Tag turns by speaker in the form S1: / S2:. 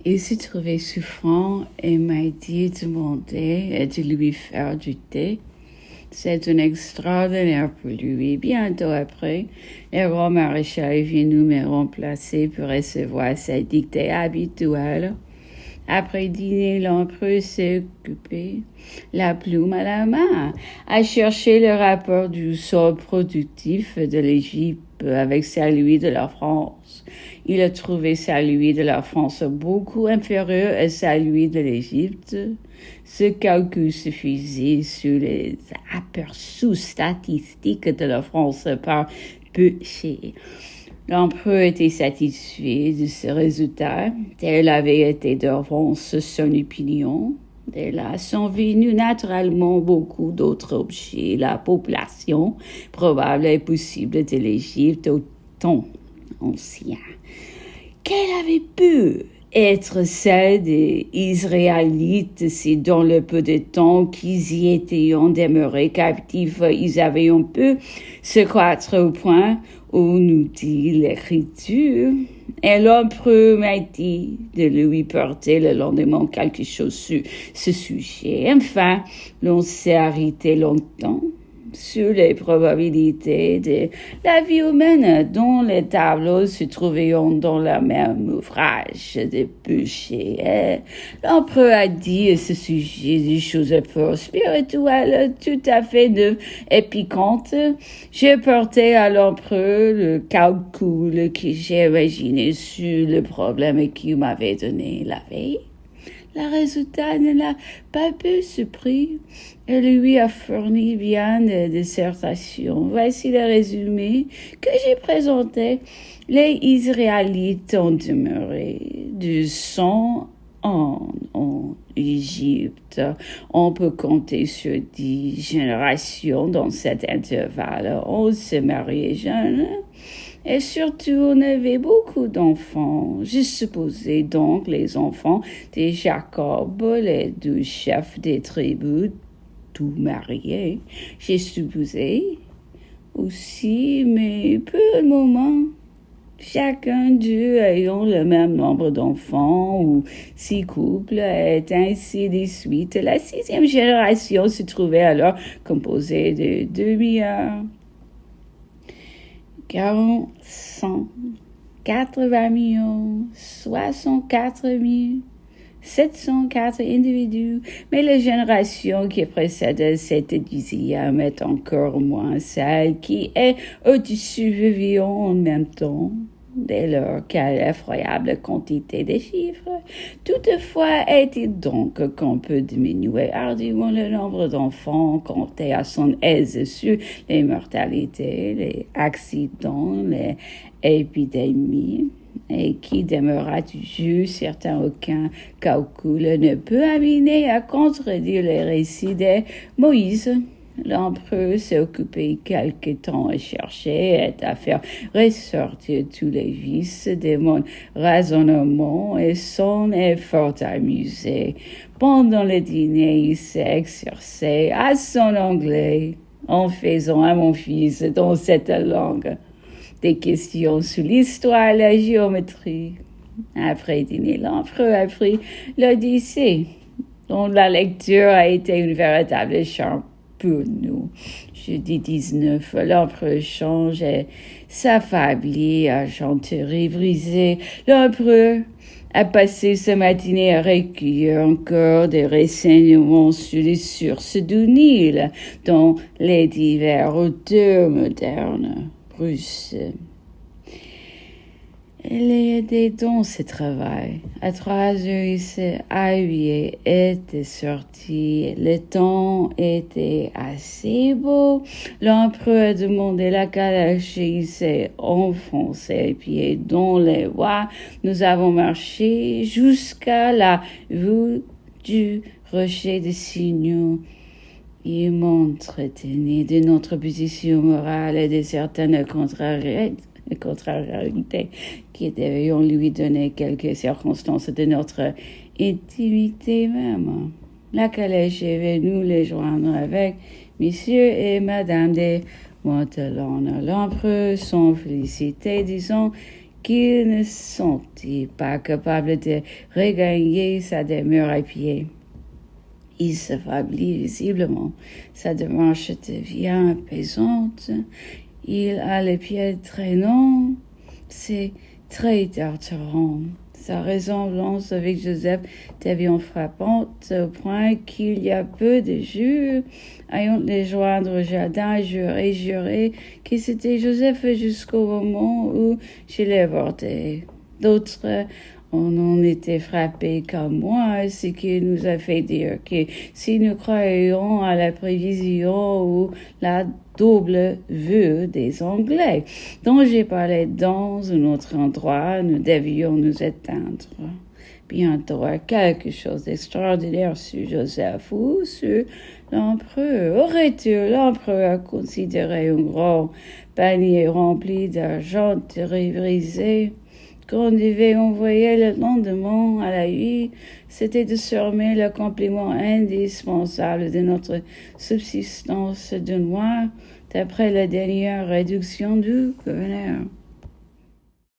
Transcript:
S1: Il se trouvait souffrant et m'a dit de demander et de lui faire du thé. C'est un extraordinaire pour lui. Bientôt après, le roi maréchal est venu me remplacer pour recevoir sa dictée habituelle. Après dîner, l'empereur s'est occupé, la plume à la main, à chercher le rapport du sol productif de l'Égypte avec celui de la France. Il a trouvé celui de la France beaucoup inférieur à celui de l'Égypte. Ce calcul se faisait sur les aperçus statistiques de la France par Peuchet. L'empereur était satisfait de ce résultat. Tel avait été d'avance son opinion. De là sont venus naturellement beaucoup d'autres objets. La population probable et possible de l'Égypte au temps ancien. Quelle avait pu être celle des Israélites si dans le peu de temps qu'ils y étaient demeurés captifs, ils avaient un peu se croître au point où nous dit l'Écriture. Et l'empereur m'a dit de lui porter le lendemain quelque chose sur ce sujet. Enfin, l'on s'est arrêté longtemps sur les probabilités de la vie humaine dont les tableaux se trouvaient dans le même ouvrage de Peuchet. L'empereur a dit à ce sujet des choses fort spirituelles, tout à fait neuves et piquantes. J'ai porté à l'empereur le calcul que j'ai imaginé sur le problème qu'il m'avait donné la veille. Le résultat ne l'a pas peu surpris. Elle lui a fourni bien de dissertations. Voici le résumé que j'ai présenté. Les Israélites ont demeuré de 100 ans en Égypte. On peut compter sur 10 générations dans cet intervalle. On s'est marié jeune. Et surtout, on avait beaucoup d'enfants. Je supposais donc les enfants de Jacob, les 12 chefs des tribus, tout mariés. J'ai supposé aussi, mais peu de moments, chacun d'eux ayant le même nombre d'enfants ou 6 couples et ainsi de suite. La 6e génération se trouvait alors composée de 2 milliards. 40, 100, 80 millions, 64 704 individus, mais la génération qui précède cette 10e est encore moins celle qui est au-dessus vivant en même temps. Dès lors, quelle effroyable quantité de chiffres. Toutefois, est-il donc qu'on peut diminuer hardiment le nombre d'enfants, compter à son aise sur les mortalités, les accidents, les épidémies, et qui demeura toujours certain aucun calcul ne peut amener à contredire les récits de Moïse. L'empereur s'est occupé quelque temps à chercher et à faire ressortir tous les vices de mon raisonnement et s'en est fort amusé. Pendant le dîner, il s'est exercé à son anglais en faisant à mon fils dans cette langue des questions sur l'histoire et la géométrie. Après dîner, l'empereur a pris l'Odyssée, dont la lecture a été une véritable charme pour nous. Jeudi 19, l'empereur change et s'affaiblit à chanterie brisée. L'empereur a passé sa matinée à recueillir encore des renseignements sur les sources du Nil dans les divers auteurs modernes russes. Il a aidé dans ce travail. À 3 heures, il s'est habillé, était sorti. Le temps était assez beau. L'empereur a demandé la calèche et il s'est enfoncé les pieds dans les bois. Nous avons marché jusqu'à la vue du rocher de Signaux. Il m'entretenait de notre position morale et de certaines contrariétés qui devions lui donner quelques circonstances de notre intimité même. La calèche est venue les joindre avec Monsieur et Madame de Montalon. L'empereur s'en félicitait, disant qu'il ne se sentit pas capable de regagner sa demeure à pied. Il s'affaiblit visiblement, sa démarche devient pesante, il a les pieds traînants, ses traits torturants. Sa ressemblance avec Joseph devient frappante au point qu'il y a peu de jours, ayant les joindre au jardin, juré que c'était Joseph jusqu'au moment où je l'ai avorté. D'autres on en était frappés comme moi, ce qui nous a fait dire que si nous croyons à la prévision ou la double vue des Anglais, dont j'ai parlé dans un autre endroit, nous devions nous éteindre. Bientôt, quelque chose d'extraordinaire sur Joseph ou sur l'empereur. Aurait-il l'empereur considéré un grand panier rempli d'argent brisé qu'on devait envoyer le lendemain à la vie, c'était désormais le complément indispensable de notre subsistance de mois, d'après la dernière réduction du gouverneur.